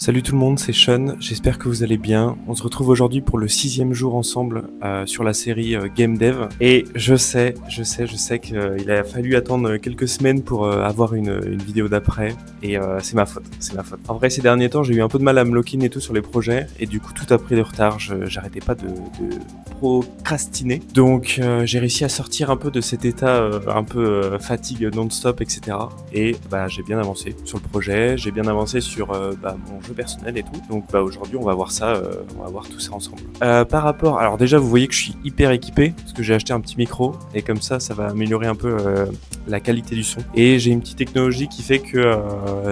Salut tout le monde, c'est Sean, j'espère que vous allez bien. On se retrouve aujourd'hui pour le 6e jour ensemble sur la série Game Dev. Et je sais qu'il a fallu attendre quelques semaines pour avoir une vidéo d'après. Et c'est ma faute. En vrai, ces derniers temps, j'ai eu un peu de mal à me lock-in et tout sur les projets. Et du coup, tout a pris de retard, j'arrêtais pas de procrastiner. Donc j'ai réussi à sortir un peu de cet état un peu fatigue non-stop, etc. Et j'ai bien avancé sur le projet, j'ai bien avancé sur mon jeu personnel et tout. Donc aujourd'hui on va voir ça, on va voir tout ça ensemble. Par rapport, alors déjà vous voyez que je suis hyper équipé parce que j'ai acheté un petit micro et comme ça va améliorer un peu la qualité du son. Et j'ai une petite technologie qui fait que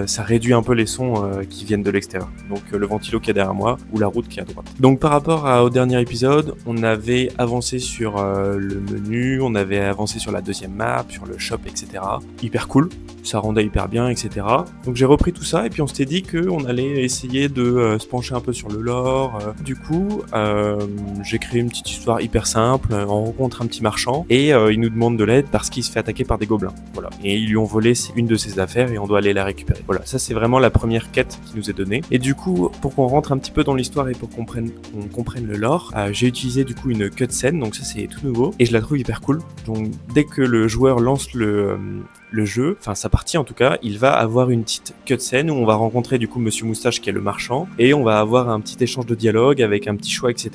ça réduit un peu les sons qui viennent de l'extérieur. Donc le ventilo qui est derrière moi ou la route qui est à droite. Donc par rapport au dernier épisode, on avait avancé sur le menu, on avait avancé sur la deuxième map, sur le shop, etc. Hyper cool, ça rendait hyper bien, etc. Donc j'ai repris tout ça et puis on s'était dit qu'on allait essayer de se pencher un peu sur le lore. Du coup, j'ai créé une petite histoire hyper simple. On rencontre un petit marchand et il nous demande de l'aide parce qu'il se fait attaquer par des gobelins. Voilà. Et ils lui ont volé une de ses affaires et on doit aller la récupérer. Voilà, ça c'est vraiment la première quête qui nous est donnée. Et du coup, pour qu'on rentre un petit peu dans l'histoire et pour qu'on comprenne le lore, j'ai utilisé du coup une cutscene, donc ça c'est tout nouveau et je la trouve hyper cool. Donc dès que le joueur lance le jeu, enfin sa partie en tout cas, il va avoir une petite cutscene où on va rencontrer du coup Monsieur Moustache qui est le marchand et on va avoir un petit échange de dialogue avec un petit choix, etc.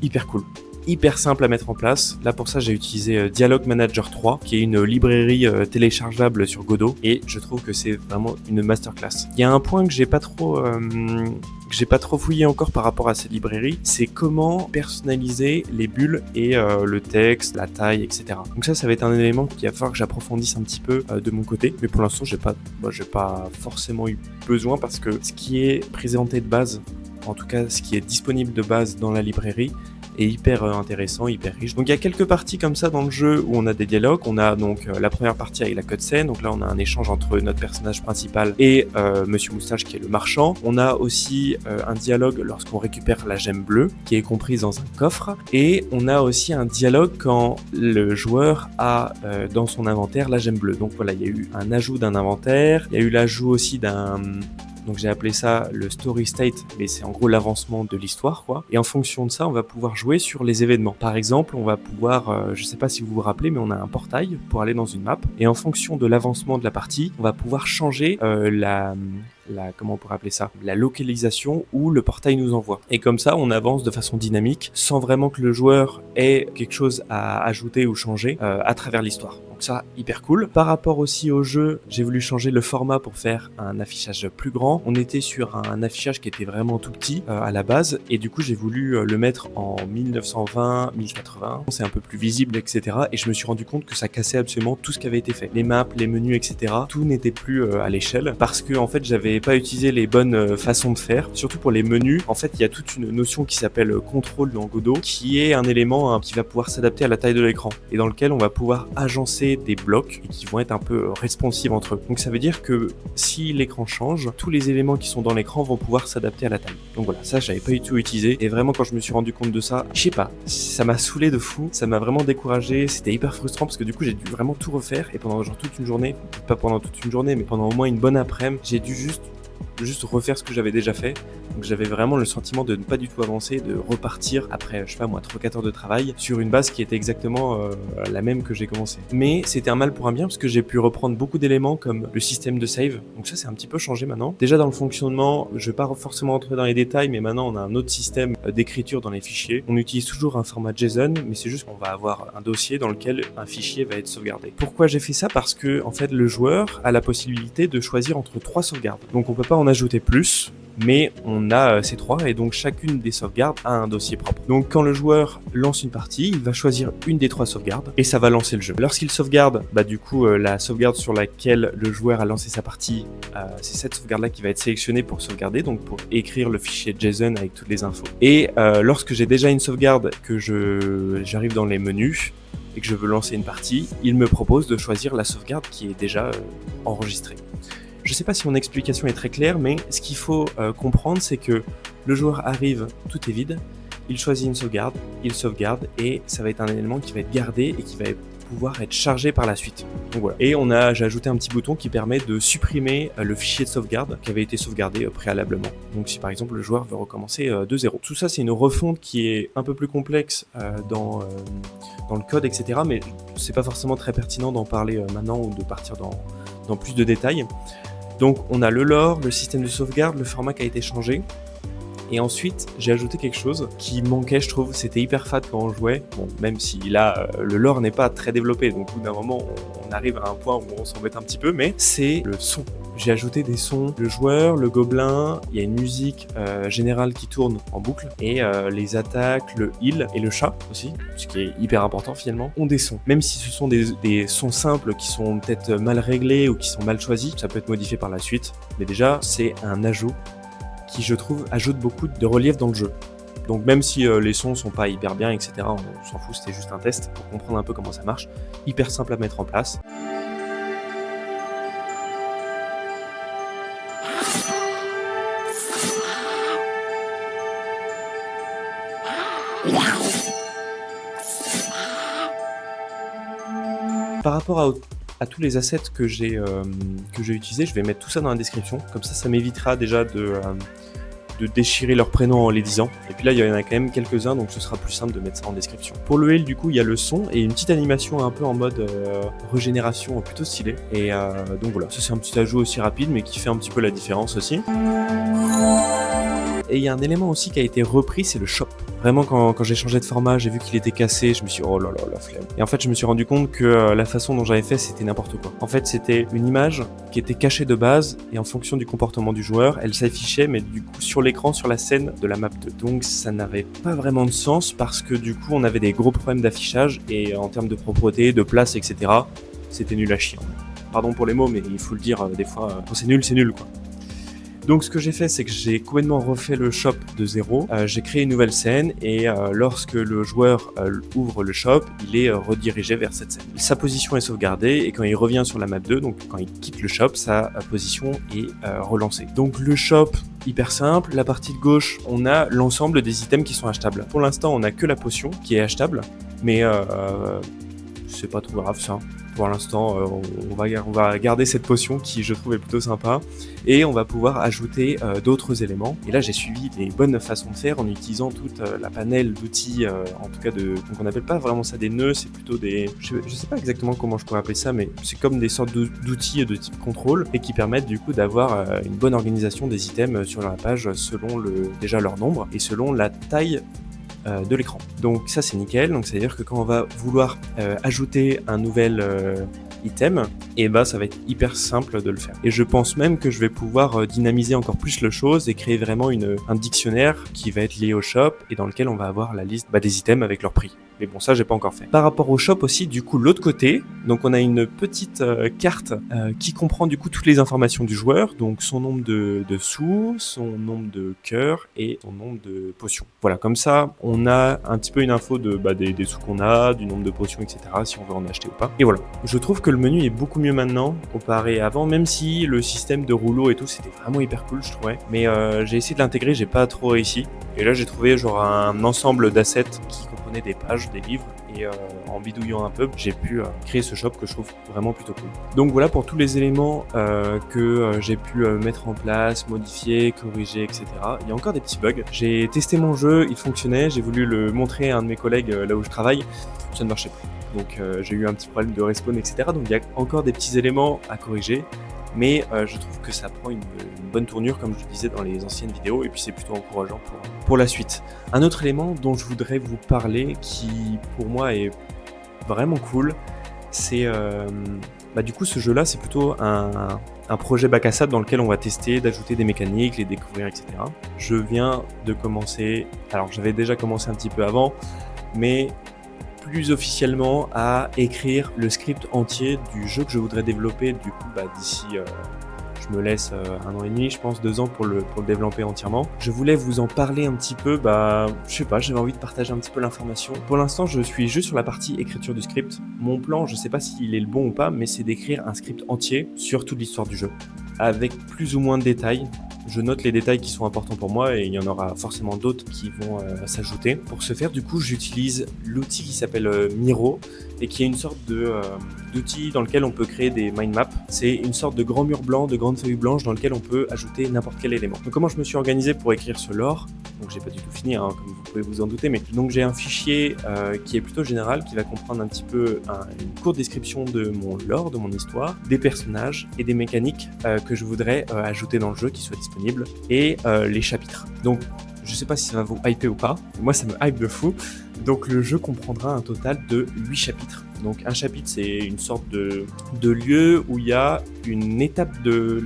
Hyper cool, hyper simple à mettre en place. Là pour ça j'ai utilisé Dialogue Manager 3 qui est une librairie téléchargeable sur Godot et je trouve que c'est vraiment une masterclass. Il y a un point que j'ai pas trop fouillé encore par rapport à cette librairie, c'est comment personnaliser les bulles et le texte, la taille, etc. Donc ça va être un élément qu'il va falloir que j'approfondisse un petit peu de mon côté, mais pour l'instant j'ai pas forcément eu besoin parce que ce qui est présenté de base, en tout cas ce qui est disponible de base dans la librairie, est hyper intéressant, hyper riche. Donc il y a quelques parties comme ça dans le jeu où on a des dialogues. On a donc la première partie avec la cutscene, donc là on a un échange entre notre personnage principal et Monsieur Moustache qui est le marchand. On a aussi un dialogue lorsqu'on récupère la gemme bleue qui est comprise dans un coffre et on a aussi un dialogue quand le joueur a dans son inventaire la gemme bleue. Donc voilà, il y a eu un ajout d'un inventaire, il y a eu l'ajout aussi donc j'ai appelé ça le story state, mais c'est en gros l'avancement de l'histoire, quoi. Et en fonction de ça, on va pouvoir jouer sur les événements. Par exemple, on va pouvoir, je sais pas si vous vous rappelez, mais on a un portail pour aller dans une map. Et en fonction de l'avancement de la partie, on va pouvoir changer comment on pourrait appeler ça, la localisation où le portail nous envoie. Et comme ça, on avance de façon dynamique, sans vraiment que le joueur ait quelque chose à ajouter ou changer à travers l'histoire. Donc ça, hyper cool. Par rapport aussi au jeu, j'ai voulu changer le format pour faire un affichage plus grand. On était sur un affichage qui était vraiment tout petit à la base, et du coup j'ai voulu le mettre en 1920, 1080. C'est un peu plus visible, etc. Et je me suis rendu compte que ça cassait absolument tout ce qui avait été fait. Les maps, les menus, etc. Tout n'était plus à l'échelle parce que en fait j'avais pas utilisé les bonnes façons de faire. Surtout pour les menus, en fait il y a toute une notion qui s'appelle contrôle dans Godot, qui est un élément qui va pouvoir s'adapter à la taille de l'écran et dans lequel on va pouvoir agencer des blocs et qui vont être un peu responsives entre eux. Donc ça veut dire que si l'écran change, tous les éléments qui sont dans l'écran vont pouvoir s'adapter à la taille. Donc voilà, ça j'avais pas du tout utilisé et vraiment quand je me suis rendu compte de ça, je sais pas, ça m'a saoulé de fou, ça m'a vraiment découragé, c'était hyper frustrant parce que du coup j'ai dû vraiment tout refaire et pendant genre toute une journée, pas pendant toute une journée mais pendant au moins une bonne après-midi, j'ai dû juste refaire ce que j'avais déjà fait. Donc j'avais vraiment le sentiment de ne pas du tout avancer, de repartir après, je sais pas moi, 3-4 heures de travail sur une base qui était exactement la même que j'ai commencé. Mais c'était un mal pour un bien parce que j'ai pu reprendre beaucoup d'éléments comme le système de save. Donc ça c'est un petit peu changé maintenant. Déjà dans le fonctionnement, je vais pas forcément rentrer dans les détails, mais maintenant on a un autre système d'écriture dans les fichiers. On utilise toujours un format JSON, mais c'est juste qu'on va avoir un dossier dans lequel un fichier va être sauvegardé. Pourquoi j'ai fait ça? Parce que en fait le joueur a la possibilité de choisir entre 3 sauvegardes. Donc on peut pas en ajouter plus, mais on a ces 3 et donc chacune des sauvegardes a un dossier propre. Donc quand le joueur lance une partie, il va choisir une des 3 sauvegardes et ça va lancer le jeu. Lorsqu'il sauvegarde, du coup la sauvegarde sur laquelle le joueur a lancé sa partie, c'est cette sauvegarde-là qui va être sélectionnée pour sauvegarder, donc pour écrire le fichier JSON avec toutes les infos. Et lorsque j'ai déjà une sauvegarde, que j'arrive dans les menus et que je veux lancer une partie, il me propose de choisir la sauvegarde qui est déjà enregistrée. Je ne sais pas si mon explication est très claire, mais ce qu'il faut comprendre, c'est que le joueur arrive, tout est vide, il choisit une sauvegarde, il sauvegarde, et ça va être un élément qui va être gardé et qui va pouvoir être chargé par la suite. Donc voilà. Et j'ai ajouté un petit bouton qui permet de supprimer le fichier de sauvegarde qui avait été sauvegardé préalablement. Donc si par exemple le joueur veut recommencer de zéro. Tout ça, c'est une refonte qui est un peu plus complexe dans le code, etc. Mais c'est pas forcément très pertinent d'en parler maintenant ou de partir dans plus de détails. Donc on a le lore, le système de sauvegarde, le format qui a été changé. Et ensuite, j'ai ajouté quelque chose qui manquait, je trouve. C'était hyper fade quand on jouait. Bon, même si là, le lore n'est pas très développé. Donc, au bout d'un moment, on arrive à un point où on s'embête un petit peu. Mais c'est le son. J'ai ajouté des sons. Le joueur, le gobelin, il y a une musique générale qui tourne en boucle. Et les attaques, le heal et le chat aussi, ce qui est hyper important finalement, ont des sons. Même si ce sont des sons simples qui sont peut-être mal réglés ou qui sont mal choisis, ça peut être modifié par la suite. Mais déjà, c'est un ajout qui, je trouve, ajoute beaucoup de relief dans le jeu. Donc même si les sons sont pas hyper bien, etc., on s'en fout, c'était juste un test pour comprendre un peu comment ça marche. Hyper simple à mettre en place. Par rapport à tous les assets que j'ai utilisés, je vais mettre tout ça dans la description. Comme ça m'évitera déjà de déchirer leurs prénoms en les disant. Et puis là, il y en a quand même quelques-uns, donc ce sera plus simple de mettre ça en description. Pour le heal, du coup, il y a le son et une petite animation un peu en mode régénération plutôt stylée. Et donc voilà, ça c'est un petit ajout aussi rapide, mais qui fait un petit peu la différence aussi. Et il y a un élément aussi qui a été repris, c'est le shop. Vraiment, quand j'ai changé de format, j'ai vu qu'il était cassé, je me suis dit, oh là là, la flemme. Et en fait, je me suis rendu compte que la façon dont j'avais fait, c'était n'importe quoi. En fait, c'était une image qui était cachée de base, et en fonction du comportement du joueur, elle s'affichait, mais du coup, sur l'écran, sur la scène de la map 2. Donc, ça n'avait pas vraiment de sens, parce que du coup, on avait des gros problèmes d'affichage, et en termes de propreté, de place, etc., c'était nul à chier. Pardon pour les mots, mais il faut le dire, des fois, quand c'est nul, quoi. Donc ce que j'ai fait, c'est que j'ai complètement refait le shop de zéro, j'ai créé une nouvelle scène et lorsque le joueur ouvre le shop, il est redirigé vers cette scène. Sa position est sauvegardée et quand il revient sur la map 2, donc quand il quitte le shop, sa position est relancée. Donc le shop, hyper simple, la partie de gauche, on a l'ensemble des items qui sont achetables. Pour l'instant, on n'a que la potion qui est achetable, mais c'est pas trop grave ça. Pour l'instant, on va garder cette potion qui, je trouve, est plutôt sympa. Et on va pouvoir ajouter d'autres éléments. Et là, j'ai suivi des bonnes façons de faire en utilisant toute la panel d'outils, en tout cas donc on n'appelle pas vraiment ça des nœuds, c'est plutôt des... Je sais pas exactement comment je pourrais appeler ça, mais c'est comme des sortes d'outils de type contrôle et qui permettent du coup d'avoir une bonne organisation des items sur la page selon déjà leur nombre et selon la taille de l'écran. Donc ça c'est nickel, donc c'est à dire que quand on va vouloir ajouter un nouvel item, et ça va être hyper simple de le faire. Et je pense même que je vais pouvoir dynamiser encore plus le chose et créer vraiment un dictionnaire qui va être lié au shop et dans lequel on va avoir la liste des items avec leur prix. Mais bon, ça j'ai pas encore fait. Par rapport au shop aussi, du coup l'autre côté, donc on a une petite carte qui comprend du coup toutes les informations du joueur, donc son nombre de sous, son nombre de cœurs et son nombre de potions. Voilà, comme ça on a un petit peu une info des sous qu'on a, du nombre de potions, etc. si on veut en acheter ou pas. Et voilà, je trouve que le menu est beaucoup mieux maintenant comparé à avant, même si le système de rouleau et tout c'était vraiment hyper cool je trouvais. Mais j'ai essayé de l'intégrer, j'ai pas trop réussi. Et là j'ai trouvé genre un ensemble d'assets qui comprenait des pages, des livres, et en bidouillant un peu, j'ai pu créer ce shop que je trouve vraiment plutôt cool. Donc voilà pour tous les éléments que j'ai pu mettre en place, modifier, corriger, etc. Il y a encore des petits bugs. J'ai testé mon jeu, il fonctionnait, j'ai voulu le montrer à un de mes collègues là où je travaille, ça ne marchait pas. Donc j'ai eu un petit problème de respawn, etc. Donc il y a encore des petits éléments à corriger. Mais je trouve que ça prend une bonne tournure comme je le disais dans les anciennes vidéos et puis c'est plutôt encourageant pour la suite. Un autre élément dont je voudrais vous parler qui pour moi est vraiment cool, c'est du coup ce jeu là c'est plutôt un un projet bac à sable dans lequel on va tester, d'ajouter des mécaniques, les découvrir, etc. Je viens de commencer, alors j'avais déjà commencé un petit peu avant, mais plus officiellement à écrire le script entier du jeu que je voudrais développer du coup d'ici je me laisse 1 an et demi, je pense 2 ans pour le développer entièrement. Je voulais vous en parler un petit peu, je sais pas, j'avais envie de partager un petit peu l'information. Pour l'instant, je suis juste sur la partie écriture du script. Mon plan, je sais pas s'il est le bon ou pas, mais c'est d'écrire un script entier sur toute l'histoire du jeu, avec plus ou moins de détails. Je note les détails qui sont importants pour moi et il y en aura forcément d'autres qui vont s'ajouter. Pour ce faire, du coup, j'utilise l'outil qui s'appelle Miro et qui est une sorte d'outil dans lequel on peut créer des mind maps. C'est une sorte de grand mur blanc, de grandes feuilles blanches dans lequel on peut ajouter n'importe quel élément. Donc comment je me suis organisé pour écrire ce lore? Donc j'ai pas du tout fini, comme vous pouvez vous en douter, mais donc j'ai un fichier qui est plutôt général, qui va comprendre un petit peu une courte description de mon lore, de mon histoire, des personnages et des mécaniques que je voudrais ajouter dans le jeu, qui soient disponibles, et les chapitres. Donc je sais pas si ça va vous hyper ou pas, moi ça me hype de fou. Donc le jeu comprendra un total de 8 chapitres. Donc un chapitre, c'est une sorte de lieu où il y a une étape de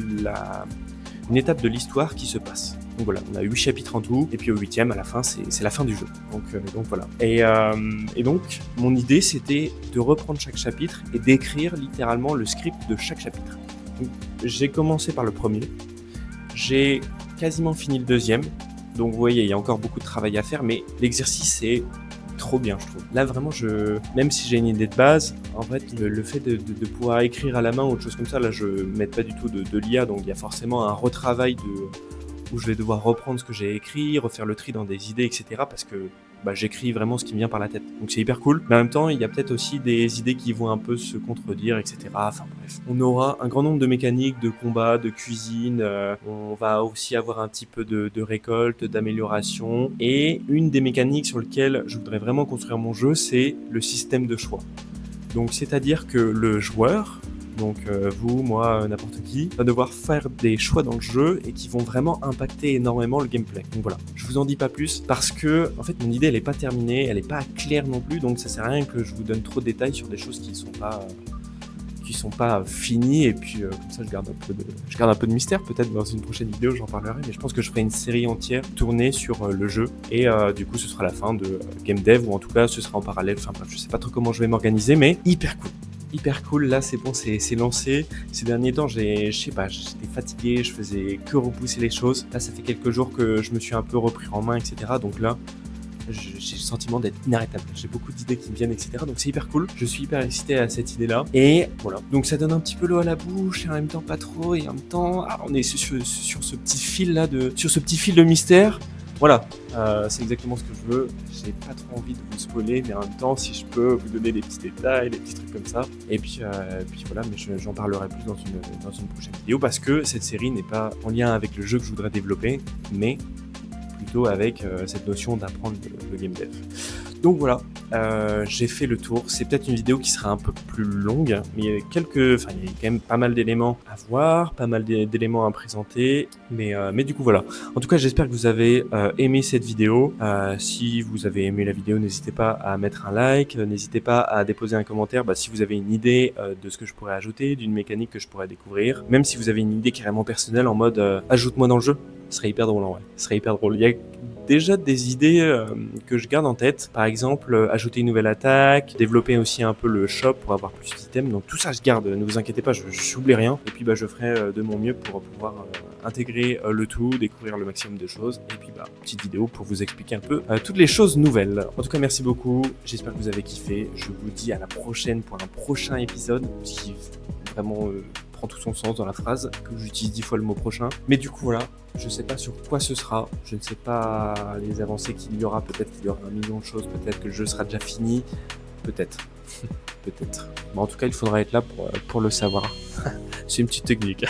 l'histoire qui se passe. Donc voilà, on a 8 chapitres en tout, et puis au 8e, à la fin, c'est la fin du jeu. Donc voilà. Et donc, mon idée, c'était de reprendre chaque chapitre et d'écrire littéralement le script de chaque chapitre. Donc, j'ai commencé par le premier, j'ai quasiment fini le deuxième, donc vous voyez, il y a encore beaucoup de travail à faire, mais l'exercice est trop bien, je trouve. Là, vraiment, même si j'ai une idée de base, en fait, le fait de pouvoir écrire à la main ou autre chose comme ça, là, je ne mets pas du tout de l'IA, donc il y a forcément un retravail où je vais devoir reprendre ce que j'ai écrit, refaire le tri dans des idées, etc. parce que j'écris vraiment ce qui me vient par la tête. Donc c'est hyper cool. Mais en même temps, il y a peut-être aussi des idées qui vont un peu se contredire, etc. Enfin bref. On aura un grand nombre de mécaniques, de combats, de cuisine. On va aussi avoir un petit peu de récolte, d'amélioration. Et une des mécaniques sur lesquelles je voudrais vraiment construire mon jeu, c'est le système de choix. Donc c'est-à-dire que le joueur, donc vous, moi, n'importe qui, va devoir faire des choix dans le jeu et qui vont vraiment impacter énormément le gameplay. Donc voilà, je vous en dis pas plus parce que en fait mon idée elle est pas terminée, elle est pas claire non plus, donc ça sert à rien que je vous donne trop de détails sur des choses qui sont pas finies, et puis comme ça je garde un peu de mystère. Peut-être dans une prochaine vidéo j'en parlerai, mais je pense que je ferai une série entière tournée sur le jeu, et du coup ce sera la fin de Game Dev, ou en tout cas ce sera en parallèle. Enfin bref, je sais pas trop comment je vais m'organiser, mais hyper cool, là c'est bon, c'est lancé. Ces derniers temps, je sais pas, j'étais fatigué, je faisais que repousser les choses. Là, ça fait quelques jours que je me suis un peu repris en main, etc. Donc là, j'ai le sentiment d'être inarrêtable. J'ai beaucoup d'idées qui me viennent, etc. Donc c'est hyper cool. Je suis hyper excité à cette idée-là. Et voilà. Donc ça donne un petit peu l'eau à la bouche, et en même temps pas trop, et en même temps, on est sur ce petit fil là sur ce petit fil de mystère. Voilà, c'est exactement ce que je veux. J'ai pas trop envie de vous spoiler, mais en même temps, si je peux vous donner des petits détails, des petits trucs comme ça. Et puis voilà, mais j'en parlerai plus dans une prochaine vidéo, parce que cette série n'est pas en lien avec le jeu que je voudrais développer, mais plutôt avec cette notion d'apprendre le game dev. Donc voilà, j'ai fait le tour. C'est peut-être une vidéo qui sera un peu plus longue, mais il y a quand même pas mal d'éléments à voir, pas mal d'éléments à présenter, mais du coup voilà. En tout cas, j'espère que vous avez aimé cette vidéo. Si vous avez aimé la vidéo, n'hésitez pas à mettre un like, n'hésitez pas à déposer un commentaire si vous avez une idée de ce que je pourrais ajouter, d'une mécanique que je pourrais découvrir, même si vous avez une idée carrément personnelle en mode ajoute-moi dans le jeu. Ce serait hyper drôle en vrai. Ce serait hyper drôle. Il y a déjà des idées que je garde en tête. Par exemple, ajouter une nouvelle attaque, développer aussi un peu le shop pour avoir plus d'items. Donc tout ça, je garde. Ne vous inquiétez pas, je n'oublie rien. Et puis je ferai de mon mieux pour pouvoir intégrer le tout, découvrir le maximum de choses. Et puis petite vidéo pour vous expliquer un peu toutes les choses nouvelles. En tout cas, merci beaucoup. J'espère que vous avez kiffé. Je vous dis à la prochaine pour un prochain épisode qui vraiment prend tout son sens dans la phrase, que j'utilise 10 fois le mot prochain. Mais du coup, voilà. Je ne sais pas sur quoi ce sera, je ne sais pas les avancées qu'il y aura, peut-être qu'il y aura 1 million de choses, peut-être que le jeu sera déjà fini, peut-être, peut-être. Mais en tout cas, il faudra être là pour le savoir. C'est une petite technique.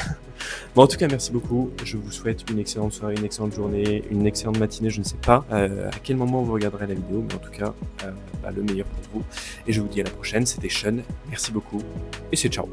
Bon, en tout cas, merci beaucoup. Je vous souhaite une excellente soirée, une excellente journée, une excellente matinée. Je ne sais pas à quel moment vous regarderez la vidéo, mais en tout cas, le meilleur pour vous. Et je vous dis à la prochaine. C'était Sean. Merci beaucoup. Et c'est ciao.